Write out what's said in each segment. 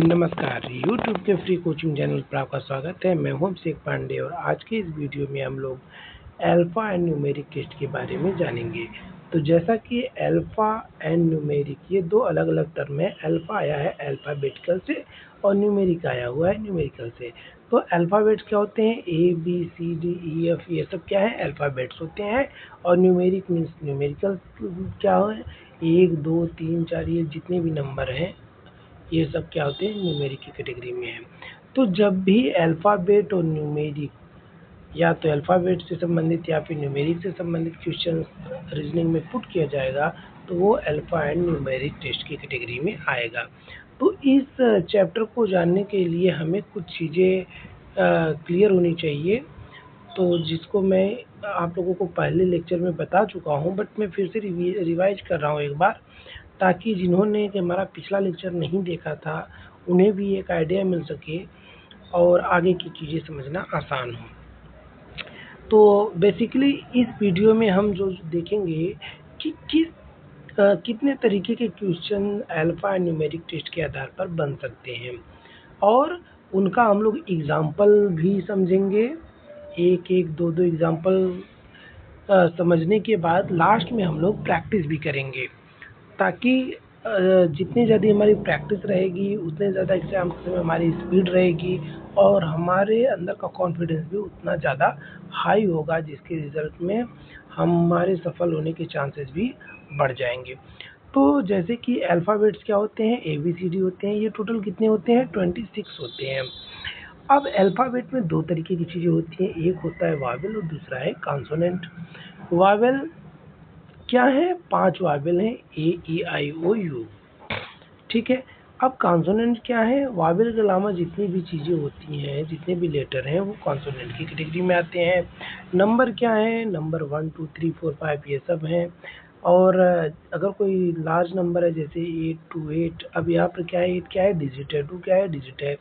नमस्कार, YouTube के free coaching channel पर आपका स्वागत है। मैं हूं अभिषेक पांडे और आज के इस वीडियो में हम लोग अल्फा एंड न्यूमेरिक टेस्ट के बारे में जानेंगे। तो जैसा कि अल्फा एंड न्यूमेरिक ये दो अलग अलग टर्म है। अल्फा आया है अल्फ़ाबेटिकल से और न्यूमेरिक आया हुआ है न्यूमेरिकल से। तो अल्फ़ाबेट्स क्या होते हैं? A B C D E F ये सब क्या है? अल्फ़ाबेट्स होते हैं। और न्यूमेरिक मीन्स न्यूमेरिकल क्या है? 1 2 3 4 ये जितने भी नंबर हैं ये सब क्या होते हैं? न्यूमेरिक की कैटेगरी में है। तो जब भी अल्फ़ाबेट और न्यूमेरिक या तो अल्फ़ाबेट से संबंधित या फिर न्यूमेरिक से संबंधित क्वेश्चन रीजनिंग में पुट किया जाएगा तो वो अल्फ़ा एंड न्यूमेरिक टेस्ट की कैटेगरी में आएगा। तो इस चैप्टर को जानने के लिए हमें कुछ चीज़ें क्लियर होनी चाहिए, तो जिसको मैं आप लोगों को पहले लेक्चर में बता चुका हूँ, बट मैं फिर से रिवाइज कर रहा हूँ एक बार, ताकि जिन्होंने हमारा पिछला लेक्चर नहीं देखा था उन्हें भी एक आइडिया मिल सके और आगे की चीज़ें समझना आसान हो। तो बेसिकली इस वीडियो में हम जो देखेंगे कि कितने तरीके के क्वेश्चन अल्फ़ा न्यूमेरिक टेस्ट के आधार पर बन सकते हैं और उनका हम लोग एग्जाम्पल भी समझेंगे। एक एक दो दो एग्जाम्पल समझने के बाद लास्ट में हम लोग प्रैक्टिस भी करेंगे, ताकि जितनी ज़्यादा हमारी प्रैक्टिस रहेगी उतने ज़्यादा एग्जाम्स में हमारी स्पीड रहेगी और हमारे अंदर का कॉन्फिडेंस भी उतना ज़्यादा हाई होगा, जिसके रिज़ल्ट में हमारे सफल होने के चांसेस भी बढ़ जाएंगे। तो जैसे कि अल्फ़ाबेट्स क्या होते हैं? ABCD होते हैं। ये टोटल कितने होते हैं? 26 होते हैं। अब अल्फ़ाबेट में दो तरीके की चीज़ें होती हैं, एक होता है वावेल और दूसरा है कॉन्सोनेंट। वावेल क्या है? 5 वावेल हैं, A E I O U, ठीक है। अब कॉन्सोनेंट क्या है? वावेल के अलावा जितनी भी चीज़ें होती हैं, जितने भी लेटर हैं, वो कॉन्सोनेंट की कैटेगरी में आते हैं। नंबर क्या है? नंबर 1 2 3 4 5 ये सब हैं। और अगर कोई लार्ज नंबर है जैसे 8 2 8, अब यहाँ पर क्या है? 8 क्या है? डिजिट है। 2 क्या है? डिजिट है,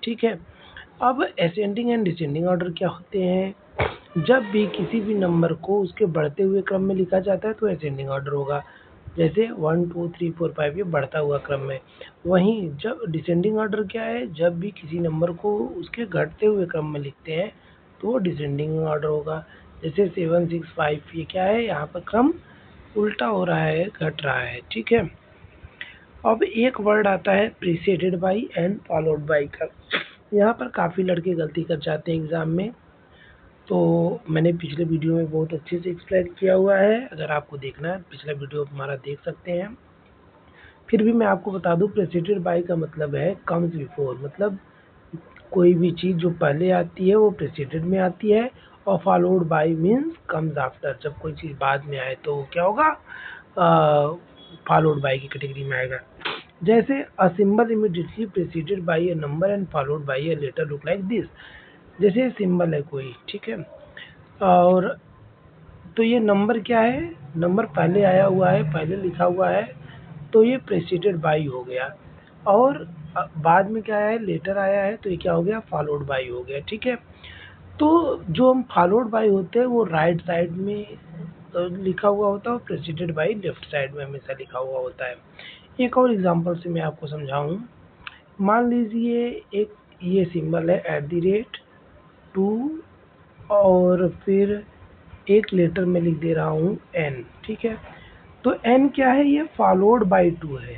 ठीक है। अब असेंडिंग एंड डिसेंडिंग ऑर्डर क्या होते हैं? जब भी किसी भी नंबर को उसके बढ़ते हुए क्रम में लिखा जाता है तो असेंडिंग ऑर्डर होगा, जैसे 1 2 3 4 5 ये बढ़ता हुआ क्रम में। वहीं जब डिसेंडिंग ऑर्डर क्या है? जब भी किसी नंबर को उसके घटते हुए क्रम में लिखते हैं तो वो डिसेंडिंग ऑर्डर होगा, जैसे 7 6 5 ये क्या है? यहाँ पर क्रम उल्टा हो रहा है, घट रहा है, ठीक है। अब एक वर्ड आता है preceded by and followed by का। यहाँ पर काफ़ी लड़के गलती कर जाते हैं एग्ज़ाम में, तो मैंने पिछले वीडियो में बहुत अच्छे से एक्सप्लेन किया हुआ है। अगर आपको देखना है पिछला वीडियो हमारा देख सकते हैं। फिर भी मैं आपको बता दूं, प्रेसिडेड बाय का मतलब है कम्स बिफोर, मतलब कोई भी चीज़ जो पहले आती है वो प्रेसिडेड में आती है, और followed by means comes after, जब कोई चीज़ बाद में आए तो क्या होगा? फॉलोड बाय की कैटेगरी में आएगा। जैसे a symbol immediately preceded by a number and followed by a letter look like this. जैसे सिंबल है कोई, ठीक है, और तो ये नंबर क्या है? नंबर पहले आया हुआ है, पहले लिखा हुआ है, तो ये प्रेसिडेड बाई हो गया। और बाद में क्या है? लेटर आया है, तो ये क्या हो गया? फॉलोड बाई हो गया, ठीक है। तो जो हम फॉलोड बाई होते हैं वो राइट साइड में लिखा हुआ होता है और प्रेसिडेड बाई लेफ्ट साइड में हमेशा लिखा हुआ होता है। एक और एग्जांपल से मैं आपको समझाऊं। मान लीजिए एक ये सिंबल है @2 और फिर एक लेटर में लिख दे रहा हूँ n, ठीक है। तो n क्या है? ये फॉलोड बाई 2 है।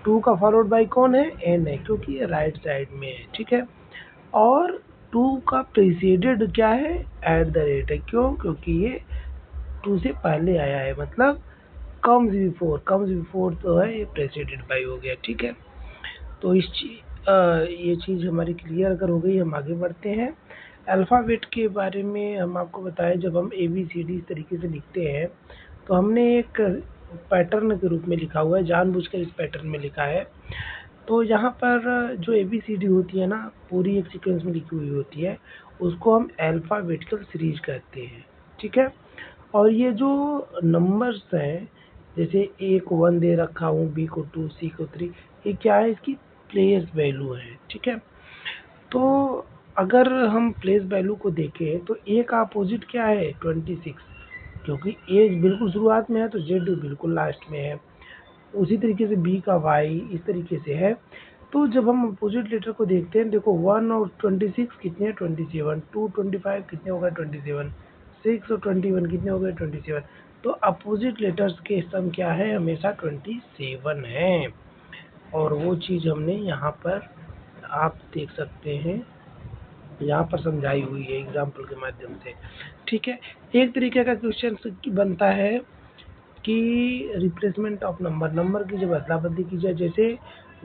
2 का फॉलोड बाई कौन है? n है, क्योंकि ये राइट साइड में है, ठीक है। और 2 का प्रीसीडेड क्या है? @ है, क्यों? क्योंकि ये 2 से पहले आया है, मतलब कम्स बिफोर। कम्स बिफोर तो है, ये प्रेसिडेड बाई हो गया, ठीक है। तो ये चीज़ हमारी क्लियर अगर हो गई, हम आगे बढ़ते हैं। अल्फ़ाबेट के बारे में हम आपको बताएं, जब हम ABCD इस तरीके से लिखते हैं तो हमने एक पैटर्न के रूप में लिखा हुआ है, जानबूझकर इस पैटर्न में लिखा है। तो यहाँ पर जो ABCD होती है ना, पूरी एक सीक्वेंस में लिखी हुई होती है, उसको हम अल्फ़ाबेटिकल सीरीज कहते हैं, ठीक है। और ये जो नंबर्स हैं, जैसे A को 1 दे रखा हूँ, B को 2, C को 3, ये क्या है? इसकी प्लेस वैल्यू है, ठीक है। तो अगर हम प्लेस वैल्यू को देखें तो A का अपोजिट क्या है? 26, क्योंकि A बिल्कुल शुरुआत में है तो Z बिल्कुल लास्ट में है। उसी तरीके से B का Y इस तरीके से है। तो जब हम अपोजिट लेटर को देखते हैं, देखो 1 और 26 कितने हैं, 27, 2 25 कितने हो गए, 27, 6 और 21 कितने हो गए, 27। तो अपोजिट लेटर्स के सम क्या है, हमेशा 27 है। और वो चीज़ हमने यहाँ पर आप देख सकते हैं, यहाँ पर समझाई हुई है एग्जाम्पल के माध्यम से। ठीक है, एक तरीके का क्वेश्चन बनता है कि रिप्लेसमेंट ऑफ नंबर की जब अदला बदली की जाए, जैसे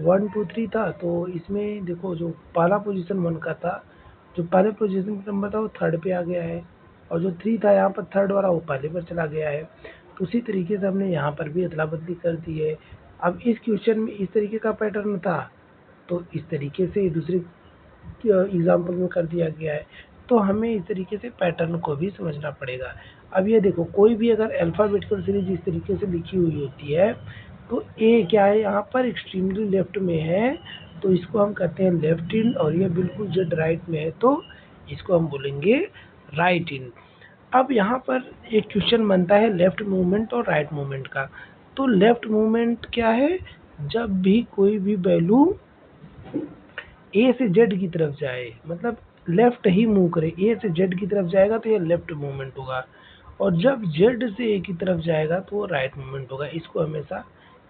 1 2 3 था, तो इसमें देखो जो पहला पोजीशन 1 का था, जो पहले पोजीशन का नंबर था वो थर्ड पे आ गया है, और जो 3 था यहाँ पर थर्ड वाला वो पहले पर चला गया है। तो उसी तरीके से हमने यहाँ पर भी अदला बदली कर दी है। अब इस क्वेश्चन में इस तरीके का पैटर्न था, तो इस तरीके से दूसरे एग्जाम्पल में कर दिया गया है। तो हमें इस तरीके से पैटर्न को भी समझना पड़ेगा। अब ये देखो, कोई भी अगर अल्फाबेटिकल सीरीज इस तरीके से लिखी हुई होती है, तो ए क्या है, यहाँ पर एक्सट्रीमली लेफ्ट में है, तो इसको हम कहते हैं लेफ्ट इन, और ये बिल्कुल जेड राइट में है, तो इसको हम बोलेंगे राइट इन। अब यहाँ पर एक क्वेश्चन बनता है लेफ्ट मूवमेंट और राइट मूवमेंट का। तो लेफ्ट मूवमेंट क्या है, जब भी कोई भी वैल्यू ए से जेड की तरफ जाए, मतलब लेफ्ट ही मूव करे, ए से जेड की तरफ जाएगा तो ये लेफ्ट मूवमेंट होगा, और जब जेड से ए की तरफ जाएगा तो वो राइट मूवमेंट होगा। इसको हमेशा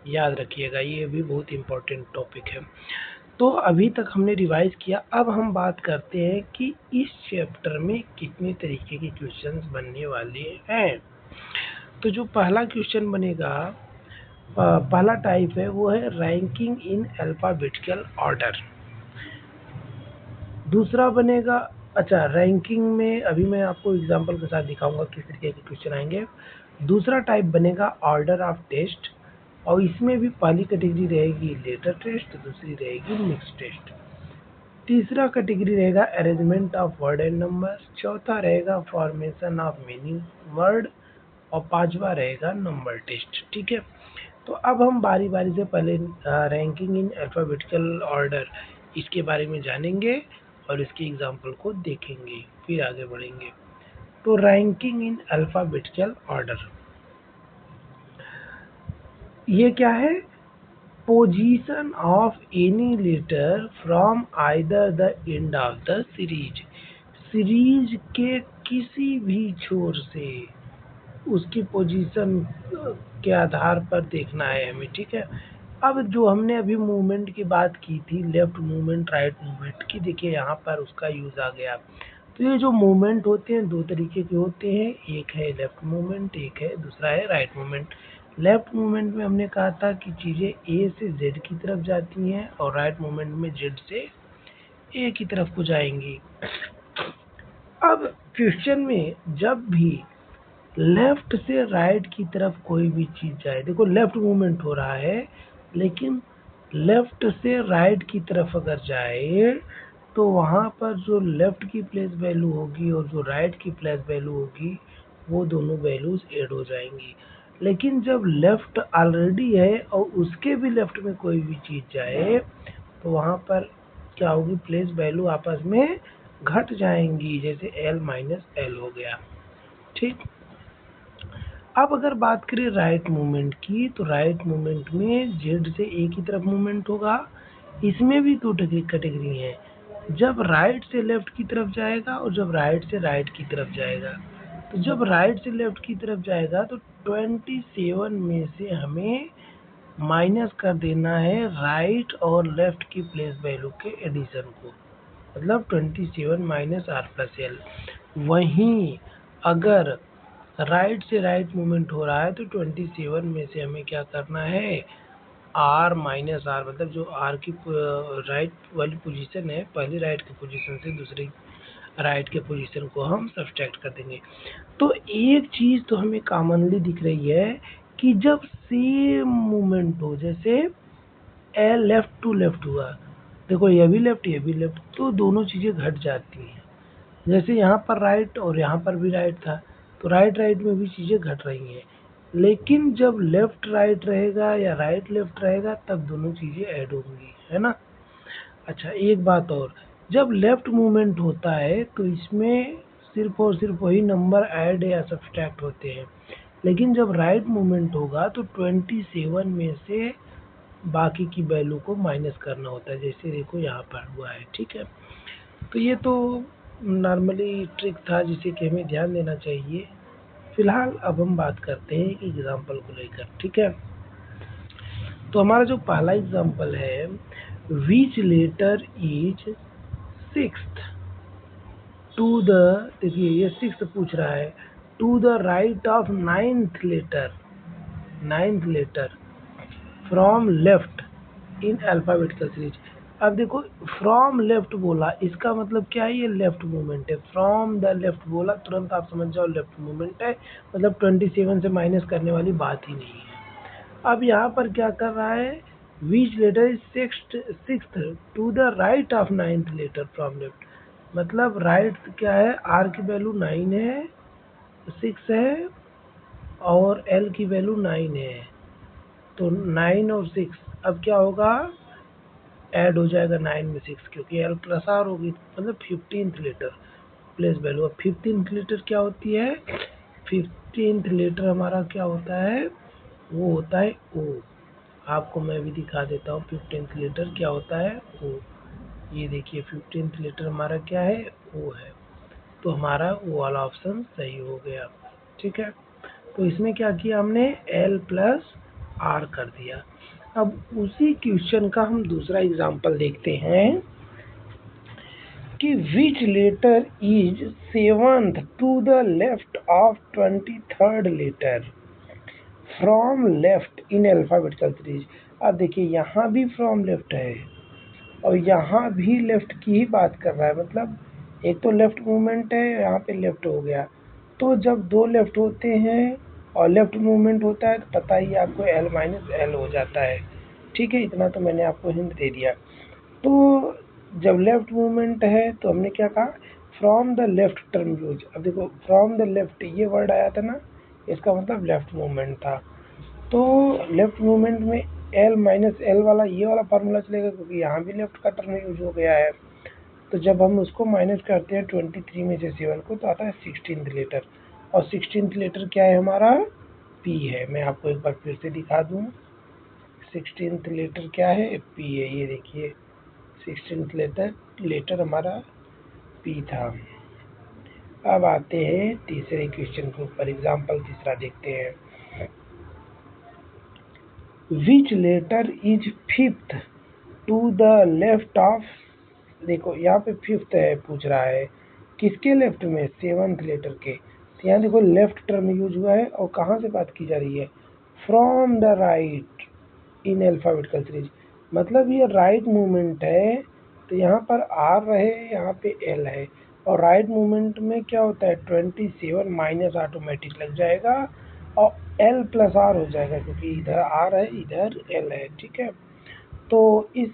याद रखिएगा, ये भी बहुत इंपॉर्टेंट टॉपिक है। तो अभी तक हमने रिवाइज किया, अब हम बात करते हैं कि इस चैप्टर में कितने तरीके के क्वेश्चंस बनने वाले हैं। तो जो पहला क्वेश्चन बनेगा, पहला टाइप है वो है रैंकिंग इन अल्फाबेटिकल ऑर्डर। दूसरा बनेगा, अच्छा रैंकिंग में अभी मैं आपको एग्जांपल के साथ दिखाऊंगा किस तरीके के क्वेश्चन आएंगे। दूसरा टाइप बनेगा ऑर्डर ऑफ टेस्ट, और इसमें भी पहली कैटेगरी रहेगी लेटर टेस्ट, दूसरी रहेगी मिक्स टेस्ट। तीसरा कैटेगरी रहेगा arrangement of word and number, चौथा रहेगा फॉर्मेशन ऑफ मीनिंग वर्ड, और पांचवा रहेगा नंबर टेस्ट। ठीक है, तो अब हम बारी बारी से पहले रैंकिंग इन अल्फाबेटिकल ऑर्डर इसके बारे में जानेंगे और इसके एग्जाम्पल को देखेंगे, फिर आगे बढ़ेंगे। तो रैंकिंग इन अल्फाबेटिकल ऑर्डर ये क्या है, position of any letter from either the end of the series, series के किसी भी छोर से उसकी पोजीशन के आधार पर देखना है हमें। ठीक है, अब जो हमने अभी मूवमेंट की बात की थी, लेफ्ट मूवमेंट राइट मूवमेंट की, देखिए यहाँ पर उसका यूज आ गया। तो ये जो मूवमेंट होते हैं दो तरीके के होते हैं, एक है लेफ्ट मूवमेंट, एक है दूसरा है राइट मूवमेंट। लेफ्ट मूवमेंट में हमने कहा था कि चीजें ए से जेड की तरफ जाती हैं, और राइट मूवमेंट में जेड से ए की तरफ को जाएंगी। अब क्वेश्चन में जब भी लेफ्ट से राइट की तरफ कोई भी चीज जाए, देखो लेफ्ट मूवमेंट हो रहा है, लेकिन लेफ्ट से राइट की तरफ अगर जाए तो वहां पर जो लेफ्ट की प्लेस वैल्यू होगी और जो राइट की प्लेस वैल्यू होगी, वो दोनों वैल्यूज ऐड हो जाएंगी। लेकिन जब लेफ्ट ऑलरेडी है और उसके भी लेफ्ट में कोई भी चीज जाए, तो वहां पर क्या होगी, प्लेस वैल्यू आपस में घट जाएंगी, जैसे एल माइनस एल हो गया। ठीक, अब अगर बात करें राइट मूवमेंट की, तो राइट मूवमेंट में जेड से ए की तरफ मूवमेंट होगा। इसमें भी दो कैटेगरी है, जब राइट से लेफ्ट की तरफ जाएगा और जब राइट से राइट की तरफ जाएगा। तो जब राइट से लेफ्ट की तरफ जाएगा तो 27 में से हमें माइनस कर देना है राइट और लेफ्ट की प्लेस वैल्यू के एडिशन को, मतलब 27 माइनस आर प्लस एल। वहीं अगर राइट से राइट मूवमेंट हो रहा है तो 27 में से हमें क्या करना है, आर माइनस आर, मतलब जो आर की राइट वाली पोजीशन है, पहली राइट की पोजीशन से दूसरी राइट के पोजीशन को हम सब्सट्रैक्ट कर देंगे। तो एक चीज तो हमें कॉमनली दिख रही है कि जब सेम मूवमेंट हो, जैसे ए लेफ्ट टू लेफ्ट हुआ, देखो ये भी लेफ्ट ये भी लेफ्ट, तो दोनों चीजें घट जाती हैं। जैसे यहाँ पर राइट और यहाँ पर भी राइट था, तो राइट राइट में भी चीजें घट रही हैं। लेकिन जब लेफ्ट राइट रहेगा या राइट लेफ्ट रहेगा तब दोनों चीजें ऐड होंगी, है ना। अच्छा एक बात और, जब लेफ्ट मूवमेंट होता है तो इसमें सिर्फ और सिर्फ वही नंबर ऐड या सब्सट्रैक्ट होते हैं। लेकिन जब राइट मूवमेंट होगा तो 27 में से बाकी की वैल्यू को माइनस करना होता है, जैसे देखो यहाँ पर हुआ है। ठीक है, तो ये तो नॉर्मली ट्रिक था जिसे कि हमें ध्यान देना चाहिए। फिलहाल अब हम बात करते हैं एग्जाम्पल को लेकर। ठीक है, तो हमारा जो पहला एग्जाम्पल है, which letter is sixth to the, देखिए ये सिक्स्थ पूछ रहा है, to the right of ninth letter from left in alphabetical series. अब देखो फ्रॉम लेफ्ट बोला, इसका मतलब क्या है, ये लेफ्ट मूवमेंट है। फ्रॉम द लेफ्ट बोला, तुरंत आप समझ जाओ लेफ्ट मूवमेंट है, मतलब 27 से माइनस करने वाली बात ही नहीं है। अब यहाँ पर क्या कर रहा है, which letter is sixth to the right of ninth letter from left, मतलब राइट क्या है, आर की वैल्यू 9 है, 6 है, और एल की वैल्यू 9 है। तो 9 और 6 अब क्या होगा, ऐड हो जाएगा 9 में 6, क्योंकि एल प्लस आर होगी, मतलब 15th लेटर प्लेस वैल्यू। अब 15th लेटर क्या होती है, 15th लेटर हमारा क्या होता है, वो होता है ओ। आपको मैं भी दिखा देता हूँ 15th लेटर क्या होता है, ओ। ये देखिए 15th लेटर हमारा क्या है, ओ है। तो हमारा वो वाला ऑप्शन सही हो गया। ठीक है, तो इसमें क्या किया हमने, एल प्लस आर कर दिया। अब उसी क्वेश्चन का हम दूसरा एग्जांपल देखते हैं कि which letter is seventh to the left of 23rd letter from left in alphabetical series. अब देखिए यहाँ भी फ्रॉम लेफ्ट है और यहाँ भी लेफ्ट की ही बात कर रहा है, मतलब एक तो लेफ्ट मूवमेंट है, यहाँ पे लेफ्ट हो गया। तो जब दो लेफ्ट होते हैं और लेफ्ट मूवमेंट होता है तो पता ही आपको एल माइनस एल हो जाता है। ठीक है, इतना तो मैंने आपको हिंट दे दिया। तो जब लेफ्ट मूवमेंट है तो हमने क्या कहा, from the left term use. अब देखो फ्रॉम द लेफ्ट ये वर्ड आया था ना, इसका मतलब लेफ्ट मूवमेंट था। तो लेफ्ट मूवमेंट में एल माइनस एल वाला ये वाला फार्मूला चलेगा, क्योंकि यहाँ भी लेफ्ट का टर्म यूज हो गया है। तो जब हम उसको माइनस करते हैं 23 में से 7 को, तो आता है 16th लेटर। और 16th लेटर क्या है हमारा, पी है। मैं आपको एक बार फिर से दिखा दूँ, 16th लेटर क्या है, पी है। ये देखिए 16th लेटर हमारा पी था। अब आते हैं तीसरे क्वेश्चन के ऊपर, एग्जाम्पल तीसरा देखते हैं। Which letter is fifth to the left of, देखो यहाँ पे फिफ्थ है पूछ रहा है, किसके लेफ्ट में, 7th लेटर के। तो यहाँ देखो लेफ्ट टर्म यूज हुआ है और कहाँ से बात की जा रही है, from the right in alphabetical series, मतलब ये राइट मूवमेंट है। तो यहाँ पर आर रहे, यहाँ पे एल है, और राइट मूवमेंट में क्या होता है, 27 माइनस ऑटोमेटिक लग जाएगा और एल प्लस आर हो जाएगा, क्योंकि इधर आर है इधर एल है। ठीक है, तो इस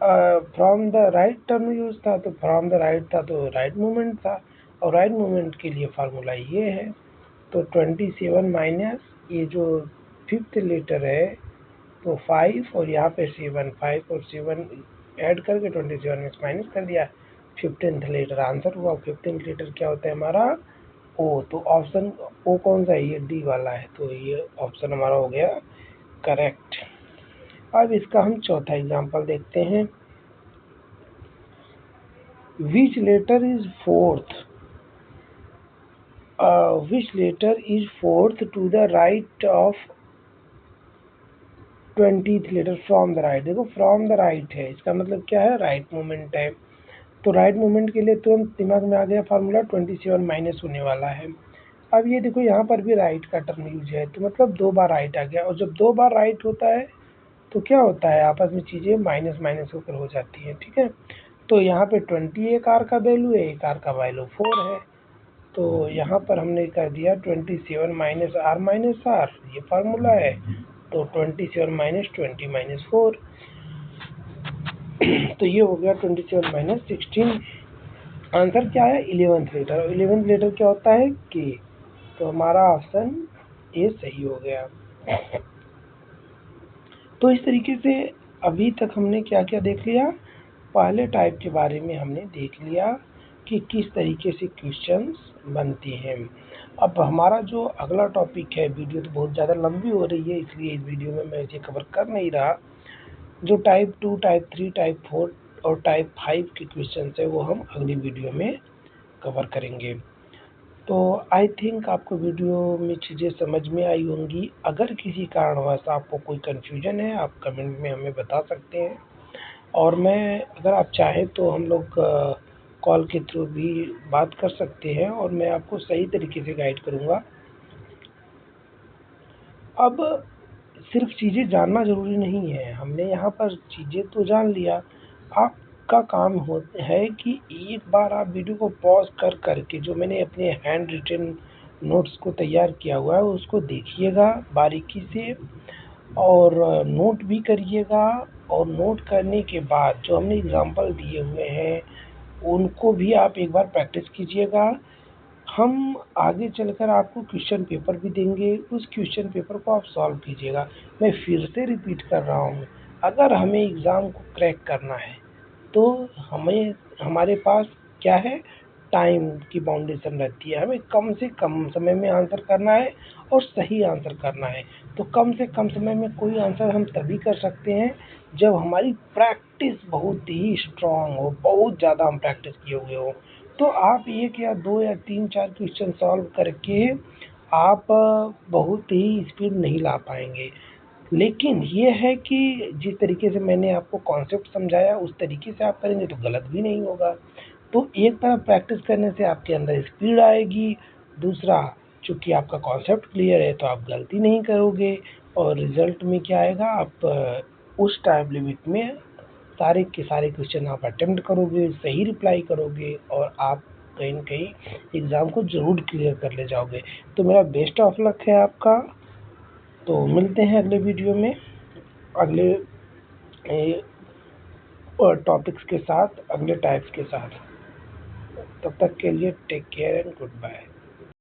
from the right term use था, तो फ्रॉम द राइट था तो राइट मूवमेंट था, और राइट मूवमेंट के लिए फार्मूला ये है। तो 27 माइनस ये जो फिफ्थ लेटर है तो 5, और यहाँ पे 7, 5 और 7 ऐड करके 27 में माइनस कर दिया, 15th लेटर आंसर हुआ। 15th लेटर क्या होता है हमारा, ओ। तो ऑप्शन ओ कौन सा है, ये डी वाला है, तो ये ऑप्शन हमारा हो गया करेक्ट। अब इसका हम चौथा एग्जांपल देखते हैं। Which letter is fourth, which letter is fourth to the right of 20th letter from the right. देखो फ्रॉम द राइट है, इसका मतलब क्या है, राइट मूवमेंट है। तो राइट मूवमेंट के लिए तुरंत दिमाग में आ गया फार्मूला, 27 माइनस होने वाला है। अब ये देखो यहाँ पर भी राइट का टर्म यूज है, तो मतलब 2 बार राइट आ गया, और जब 2 बार राइट होता है तो क्या होता है, आपस में चीज़ें माइनस माइनस होकर हो जाती हैं। ठीक है, तो यहाँ पे 20 एक आर का वैल्यू है, एक आर का वैल्यू 4 है। तो यहाँ पर हमने कर दिया 27 माइनस आर, ये फार्मूला है। तो 27 माइनस 20 माइनस 4, तो ये हो गया 27 माइनस 16। आंसर क्या है, 11th लेटर। और 11th लेटर क्या होता है, के। तो हमारा ऑप्शन ए सही हो गया। तो इस तरीके से अभी तक हमने क्या क्या देख लिया, पहले टाइप के बारे में हमने देख लिया कि किस तरीके से क्वेश्चंस बनते हैं। अब हमारा जो अगला टॉपिक है, वीडियो तो बहुत ज़्यादा लंबी हो रही है, इसलिए इस वीडियो में मैं इसे कवर कर नहीं रहा। जो टाइप 2, टाइप 3, टाइप 4 और टाइप 5 के क्वेश्चन है वो हम अगली वीडियो में कवर करेंगे। तो आई थिंक आपको वीडियो में चीज़ें समझ में आई होंगी। अगर किसी कारणवश आपको कोई कन्फ्यूजन है आप कमेंट में हमें बता सकते हैं, और मैं अगर आप चाहें तो हम लोग कॉल के थ्रू भी बात कर सकते हैं और मैं आपको सही तरीके से गाइड करूँगा। अब सिर्फ चीज़ें जानना ज़रूरी नहीं है, हमने यहाँ पर चीज़ें तो जान लिया। आपका काम है कि एक बार आप वीडियो को पॉज कर करके जो मैंने अपने हैंड रिटन नोट्स को तैयार किया हुआ है उसको देखिएगा बारीकी से, और नोट भी करिएगा। और नोट करने के बाद जो हमने एग्जाम्पल दिए हुए हैं उनको भी आप एक बार प्रैक्टिस कीजिएगा। हम आगे चलकर आपको क्वेश्चन पेपर भी देंगे, उस क्वेश्चन पेपर को आप सॉल्व कीजिएगा। मैं फिर से रिपीट कर रहा हूँ, अगर हमें एग्ज़ाम को क्रैक करना है तो हमें हमारे पास क्या है, टाइम की बाउंडेशन रहती है। हमें कम से कम समय में आंसर करना है और सही आंसर करना है। तो कम से कम समय में कोई आंसर हम तभी कर सकते हैं जब हमारी प्रैक्टिस बहुत ही स्ट्रांग हो, बहुत ज़्यादा हम प्रैक्टिस किए हुए हो। तो आप 1 या 2 या 3-4 क्वेश्चन सॉल्व करके आप बहुत ही स्पीड नहीं ला पाएंगे। लेकिन ये है कि जिस तरीके से मैंने आपको कॉन्सेप्ट समझाया उस तरीके से आप करेंगे तो गलत भी नहीं होगा। तो एक तरफ प्रैक्टिस करने से आपके अंदर स्पीड आएगी, दूसरा चूँकि आपका कॉन्सेप्ट क्लियर है तो आप गलती नहीं करोगे, और रिज़ल्ट में क्या आएगा, आप उस टाइम लिमिट में सारे के सारे क्वेश्चन आप अटेम्प्ट करोगे, सही रिप्लाई करोगे और आप कहीं न कहीं एग्ज़ाम को ज़रूर क्लियर कर ले जाओगे। तो मेरा बेस्ट ऑफ लक है आपका। तो मिलते हैं अगले वीडियो में, अगले टॉपिक्स के साथ, अगले टाइप्स के साथ। तब तक के लिए take care and good bye.